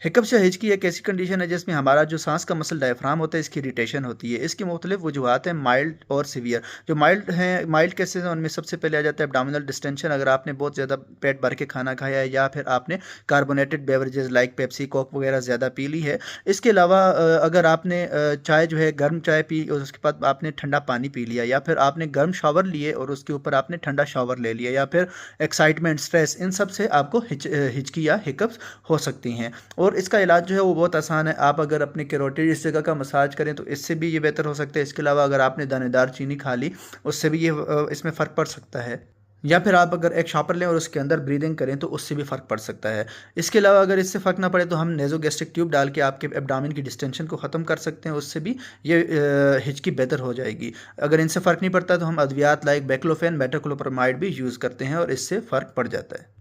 Hiccups या हिचकी एक ऐसी कंडीशन है जिसमें हमारा जो सांस का मसल डायफ्राम होता है इसकी इरिटेशन होती है। इसकी मुख्तलिफ वजूहत हैं, माइल्ड और सीवियर। जो माइल्ड हैं, माइल्ड केसेस हैं, उनमें सबसे पहले आ जाता है एब्डोमिनल डिस्टेंशन। अगर आपने बहुत ज़्यादा पेट भर के खाना खाया है या फिर आपने carbonated beverages like Pepsi Coke वगैरह ज़्यादा पी ली है। इसके अलावा अगर आपने चाय जो है गर्म चाय पी और उसके बाद आपने ठंडा पानी पी लिया, या फिर आपने गर्म शावर लिए और उसके ऊपर आपने ठंडा शावर ले लिया, या फिर एक्साइटमेंट, स्ट्रेस, इन सब से आपको हिचकी या हिकअप्स हो सकती हैं। और इसका इलाज जो है वो बहुत आसान है। आप अगर अपने कैरोटिड इस जगह का मसाज करें तो इससे भी ये बेहतर हो सकता है। इसके अलावा अगर आपने दानेदार चीनी खा ली उससे भी ये इसमें फ़र्क पड़ सकता है। या फिर आप अगर एक शॉपर लें और उसके अंदर ब्रीदिंग करें तो उससे भी फ़र्क पड़ सकता है। इसके अलावा अगर इससे फ़र्क ना पड़े तो हम नेज़ोगैस्ट्रिक ट्यूब डाल के आपके एब्डोमेन की डिस्टेंशन को ख़त्म कर सकते हैं, उससे भी ये हिचकी बेहतर हो जाएगी। अगर इनसे फ़र्क नहीं पड़ता तो हम अद्वियात लाइक बैक्लोफेन, मेटाक्लोप्रामाइड भी यूज़ करते हैं और इससे फ़र्क पड़ जाता है।